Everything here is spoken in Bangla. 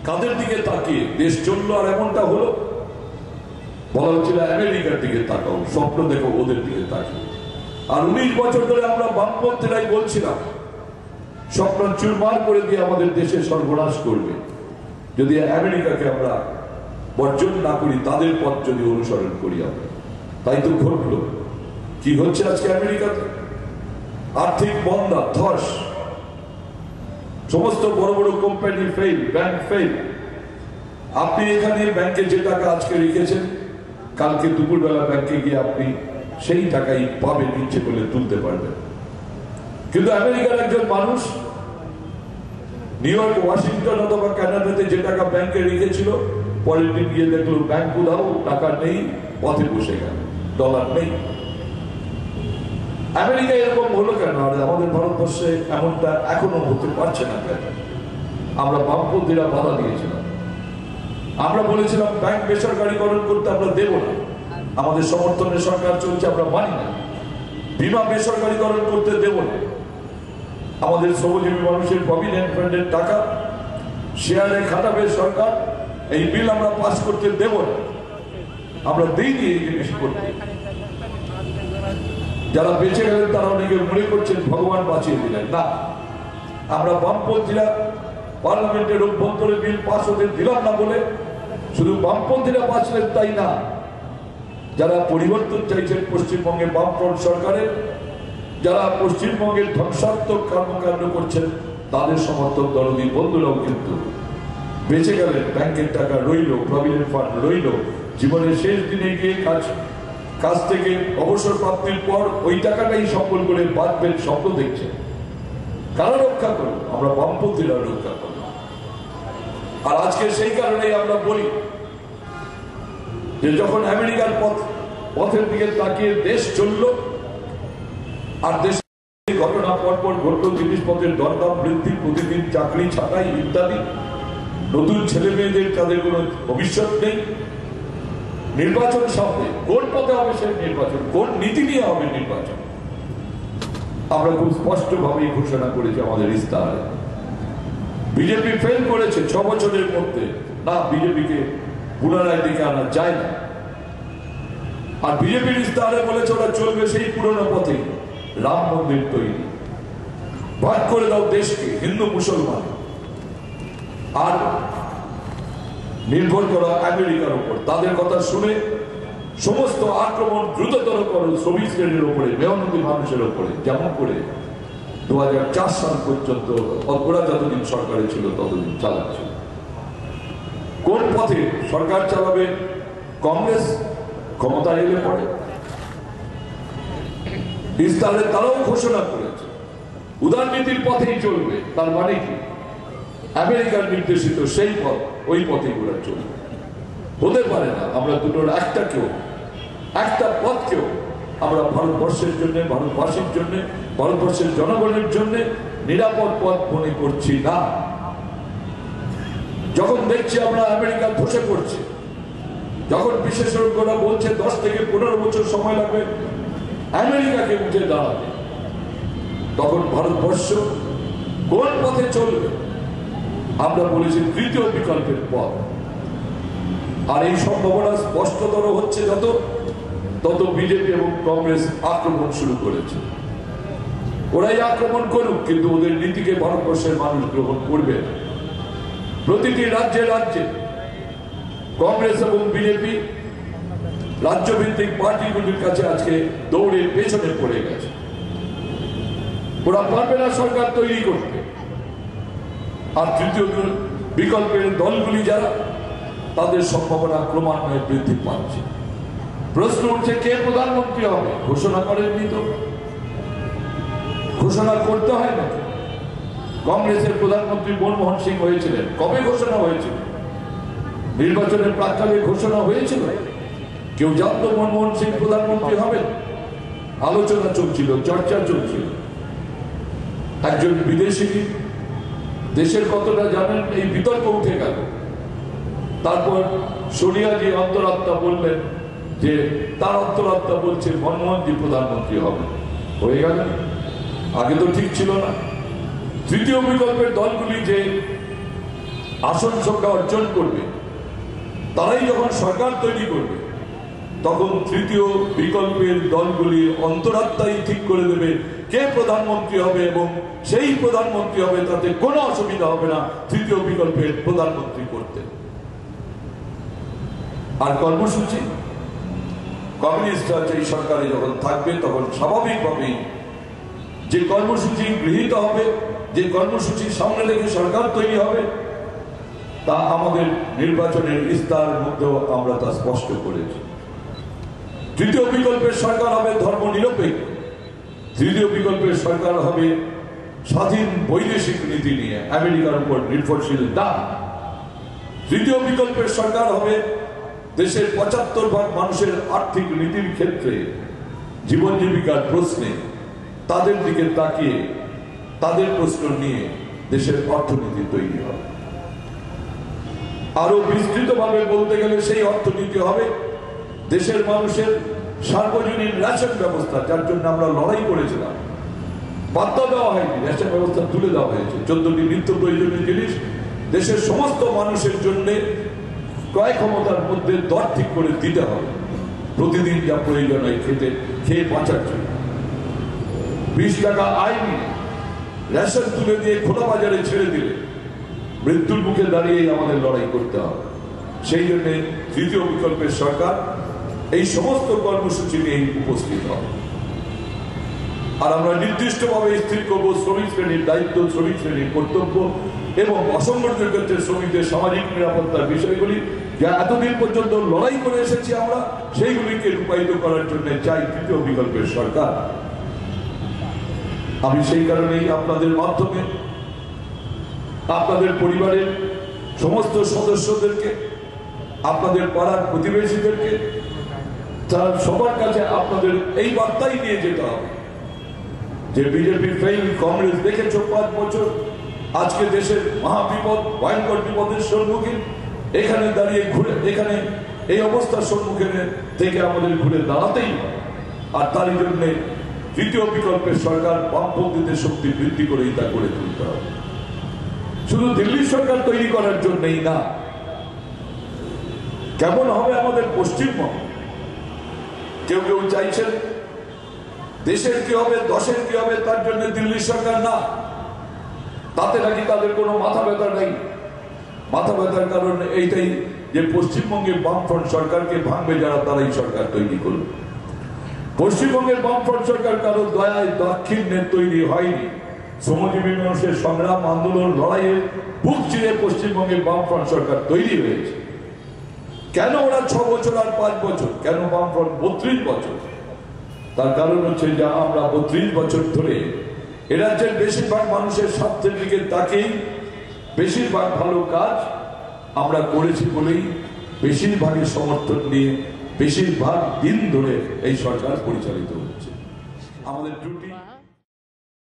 কাদের দিকে তাকিয়ে দেশ চললো আর এমনটা হলো? বলা হচ্ছিল আমেরিকার দিকে তাকাও, স্বপ্ন দেখো ওদের দিকে তাকিয়ে। আর 19 বছর ধরে আমরা বামপন্থীরাই বলছিলাম স্বপ্ন চুরমার করে দিয়ে আমাদের দেশে সর্বনাশ করবে যদি আমেরিকাকে আমরা বর্জন না করি, তাদের পথ যদি অনুসরণ করি আমরা। তাই তো ঘটলো। কি হচ্ছে আজকে আমেরিকাতে? আর্থিক মন্দা, ধস, সমস্ত বড় বড় কোম্পানি ফেল, ব্যাংক ফেল। আপনি এখানে ব্যাংকে যে টাকা আজকে রেখেছেন, কালকে দুপুরবেলা ব্যাংকে গিয়ে আপনি সেই টাকাই পাবেন, ইচ্ছে করলে তুলতে পারবেন। কিন্তু আমেরিকার একজন মানুষ নিউ ইয়র্ক, ওয়াশিংটন অথবা কানাডাতে যে টাকা ব্যাংকে রেখেছিল, পরের দিন গিয়ে দেখলো ব্যাংক উধাও, টাকা নেই, পথে বসে গেল, ডলার নেই। আমেরিকা এরকম হলো কেন? আর আমাদের ভারতবর্ষে এমনটা এখনো হতে পারছে না কেন? আমরা বামপন্থীরা বাধা দিয়েছিলাম। আমরা বলেছিলাম ব্যাংক বেসরকারীকরণ করতে আমরা দেব না, আমাদের সমর্থনে সরকার চলছে, আমরা মানি না। বীমা বেসরকারীকরণ করতে দেব না, আমাদের শ্রমজীবী মানুষের প্রভিডেন্ট ফান্ডের টাকা শেয়ারে খাটাবে সরকার, এই বিল আমরা পাস করতে দেব না। আমরা দিইনি এই জিনিস করতে। যারা বেঁচে গেলেন তারা অনেকে মনে করছেন ভগবান বাঁচিয়ে দিলেন। না, আমরা বামপন্থীরা পার্লামেন্টের অভ্যন্তরে বিল পাস হতে দিলাম না বলে শুধু বামপন্থীরা বাঁচলেন তাই না, যারা পরিবর্তন চাইছেন পশ্চিমবঙ্গে বামফ্রন্ট সরকারের, যারা পশ্চিমবঙ্গের ধ্বংসাত্মক কর্মকাণ্ড করছেন, তাদের সমর্থক দরদী বন্ধুরাও কিন্তু বেঁচে গেলেন। ব্যাংকের টাকা রইল, প্রভিডেন্ট ফান্ড রইল, জীবনের শেষ দিনে গিয়ে কাজ থেকে অবসর প্রাপ্তির পর ওই টাকাটাই সম্বল করে বাঁচবেন স্বপ্ন দেখছেন। কারা রক্ষা করল? আমরা বামপন্থীরা রক্ষা করল। আর আজকে সেই কারণেই আমরা বলি যে যখন আমেরিকার পথের দিকে তাকিয়ে দেশ চলল, আর দেশ ঘটনা পরপর ঘটল, জিনিসপত্রের দরদাম বৃদ্ধি, প্রতিদিন চাকরি ছাঁটাই ইত্যাদি, নতুন ছেলে মেয়েদের তাদের কোনো ভবিষ্যৎ নেই, নির্বাচন সামনে, কোন পথে হবে সেই নির্বাচন, কোন নীতি নিয়ে হবে নির্বাচন, আমরা খুব স্পষ্ট ভাবেই ঘোষণা করেছি আমাদের ইস্তাহারে। বিজেপি ফেল করেছে 6 বছরের মধ্যে। না, বিজেপিকে পুনরায় দিকে আনা যায় না। আর বিজেপির ইস্তাহারে বলেছে ওরা চলবে সেই পুরনো পথে, রাম মন্দির তৈরি, ভাগ করে দাও দেশকে হিন্দু মুসলমান, আর নির্ভর করা আমেরিকার উপর। তাদের কথা শুনে সমস্ত আক্রমণ দ্রুততর করো শ্রমিক শ্রেণীর উপরে, মেহনতি মানুষের উপরে, যেমন করে 2004 সাল পর্যন্ত ওরা যতদিন সরকারে ছিল ততদিন চালাচ্ছে। কোন পথে সরকার চালাবে? কংগ্রেস ক্ষমতা এলে পরে ইস্তাহারে তারাও ঘোষণা করেছে উদারনীতির পথেই চলবে। তার মানে কি? আমেরিকার নির্দেশিত সেই পথ, ওই পথে ওরা চলবে। হতে পারে না আমরা দুটোর একটা পথকেও আমরা ভারতবর্ষের জন্য, ভারতবাসীর জন্য, ভারতবর্ষের জনগণের জন্য নিরাপদ পথ মনে করছি না। যখন দেখছি আমরা আমেরিকা ধসে পড়ছে, যখন বিশেষজ্ঞরা বলছে 10 থেকে 15 বছর সময় লাগবে আমেরিকাকে উঠে দাঁড়াবে, তখন ভারতবর্ষ কোন পথে চলবে? আমরা বলেছি তৃতীয় বিকল্পের পথ। আর এই সম্ভাবনা স্পষ্টতর হচ্ছে তত বিজেপি এবং কংগ্রেস আক্রমণ শুরু করেছে। ওরাই আক্রমণ করুক, কিন্তু ওদের নীতিকে ভারতবর্ষের মানুষ গ্রহণ করবে না। প্রতিটি রাজ্যে রাজ্যে কংগ্রেস এবং বিজেপি রাজ্যভিত্তিক পার্টিগুলির কাছে আজকে দৌড়ে পেছনে পড়ে গেছে। ওরা পারবে না সরকার তৈরি করতে। আর তৃতীয় বিকল্পের দলগুলি যারা, তাদের সম্ভাবনা ক্রমান্বয়ে বৃদ্ধি পাচ্ছে। প্রশ্ন উঠছে কে প্রধানমন্ত্রী হবে? ঘোষণা করেননি তো, ঘোষণা করতে হয় না। কংগ্রেসের প্রধানমন্ত্রী মনমোহন সিং হয়েছিলেন, কবে ঘোষণা হয়েছিল? নির্বাচনের প্রাক্কালে ঘোষণা হয়েছিল? কেউ জানতো মনমোহন সিং প্রধানমন্ত্রী হবেন? আলোচনা চলছিল, চর্চা চলছিল। একজন বিদেশি দেশের কতটা জানেন এই বিতর্ক উঠে গেল। তারপর সোনিয়াজি অন্তরাত্মা বললেন যে তার অন্তরাত্মা বলছে মনমোহনজি প্রধানমন্ত্রী হবে, হয়ে গেল। আগে তো ঠিক ছিল না। তৃতীয় বিকল্পের দলগুলি যে আসন সংখ্যা অর্জন করবে, তারাই যখন সরকার তৈরি করবে, তখন তৃতীয় বিকল্পের দলগুলি অন্তরাত্মাই ঠিক করে দেবে কে প্রধানমন্ত্রী হবে, এবং সেই প্রধানমন্ত্রী হবে, তাতে কোনো অসুবিধা হবে না তৃতীয় বিকল্পের প্রধানমন্ত্রী করতে। আর কর্মসূচি কমিউনিস্টরা এই সরকারে যখন থাকবে, তখন স্বাভাবিকভাবেই যে কর্মসূচি গৃহীত হবে, যে কর্মসূচি সামনে রেখে সরকার তৈরি হবে, তা আমাদের নির্বাচনের ইস্তাহারের মধ্যেও আমরা তা স্পষ্ট করেছি। তৃতীয় বিকল্পের সরকার হবে ধর্মনিরপেক্ষ, তৃতীয় বিকল্পের সরকার হবে স্বাধীন বৈদেশিক নীতি নিয়ে আমেরিকার উপর নির্ভরশীল না। তৃতীয় বিকল্পের সরকার হবে দেশের ৭৫% মানুষের আর্থিক নীতির ক্ষেত্রে, জীবন জীবিকার প্রশ্নে তাদের দিকে তাকিয়ে তাদের প্রশ্ন নিয়ে দেশের অর্থনীতি তৈরি হবে। আরো বিস্তৃতভাবে বলতে গেলে সেই অর্থনীতি হবে দেশের মানুষের সার্বজনীন রেশন ব্যবস্থা, যার জন্য আমরা লড়াই করেছিলাম। বাধ্য দেওয়া হয়নি, রেশন ব্যবস্থা তুলে দেওয়া হয়েছে। 14টি নিত্য প্রয়োজনীয় জিনিস দেশের সমস্ত মানুষের জন্য ক্রয় ক্ষমতার মধ্যে দর ঠিক করে দিতে হবে, প্রতিদিন যা প্রয়োজন হয় খেয়ে বাঁচার জন্য। 20 টাকা আয় নিয়ে রেশন তুলে দিয়ে খোলা বাজারে ছেড়ে দিলে মৃত্যুর মুখে দাঁড়িয়েই আমাদের লড়াই করতে হবে। সেই জন্য তৃতীয় বিকল্পের সরকার এই সমস্ত কর্মসূচি নিয়ে উপস্থিত হবে। আর আমরা নির্দিষ্টভাবে স্থির করবো শ্রমিক শ্রেণীর দায়িত্ব, শ্রমিক শ্রেণীর কর্তব্য এবং অসংগঠিত ক্ষেত্রে শ্রমিকদের সামাজিক নিরাপত্তার বিষয়গুলি, যা এতদিন পর্যন্ত লড়াই করে এসেছি আমরা, সেইগুলিকে রূপায়িত করার জন্য চাই তৃতীয় বিকল্পের সরকার। আমি সেই কারণেই আপনাদের মাধ্যমে আপনাদের পরিবারের সমস্ত সদস্যদেরকে, আপনাদের পাড়ার প্রতিবেশীদেরকে, তার সবার কাছে আপনাদের এই বার্তাই নিয়ে যেতে হবে যে বিজেপি ফেল, কংগ্রেস দেখেছ 5 বছর, আজকে দেশের মহাবিপদ, ভয়ঙ্কর বিপদের সম্মুখীন, এখানে দাঁড়িয়ে এখানে এই অবস্থার সম্মুখীন থেকে আমাদের ঘুরে দাঁড়াতেই হয়। আর তারই জন্য তৃতীয় বিকল্পের সরকার বামপন্থীদের শক্তি বৃদ্ধি করেই তা করে তুলতে হবে। শুধু দিল্লি সরকার তৈরি করার জন্যই না, কেমন হবে আমাদের পশ্চিমবঙ্গ। কেউ কেউ চাইছেন দেশের কি হবে, দশের কি হবে, তার জন্য দিল্লি সরকার না, তাতে নাকি তাদের কোনো মাথা ব্যথা নেই। মাথা ব্যথার কারণ এইটাই যে পশ্চিমবঙ্গের বামফ্রন্ট সরকারকে ভাঙবে যারা, তারাই সরকার তৈরি করবে। পশ্চিমবঙ্গের বামফ্রন্ট সরকার কারো দয়ায় দাক্ষিণ্যে তৈরি হয়নি। শ্রমজীবী মানুষের সংগ্রাম, আন্দোলন, লড়াইয়ে বুক চিরে পশ্চিমবঙ্গের বামফ্রন্ট সরকার তৈরি হয়েছে। কেন ওরা 6 বছর আর 5 বছর, কেন বামফ্রন্ট 32 বছর? তার কারণ হচ্ছে যে আমরা 32 বছর ধরে এ রাজ্যের বেশিরভাগ মানুষের স্বার্থের দিকে তাকেই বেশিরভাগ ভালো কাজ আমরা করেছি বলেই বেশিরভাগের সমর্থন নিয়ে বেশিরভাগ দিন ধরে এই সরকার পরিচালিত হচ্ছে। আমাদের ত্রুটি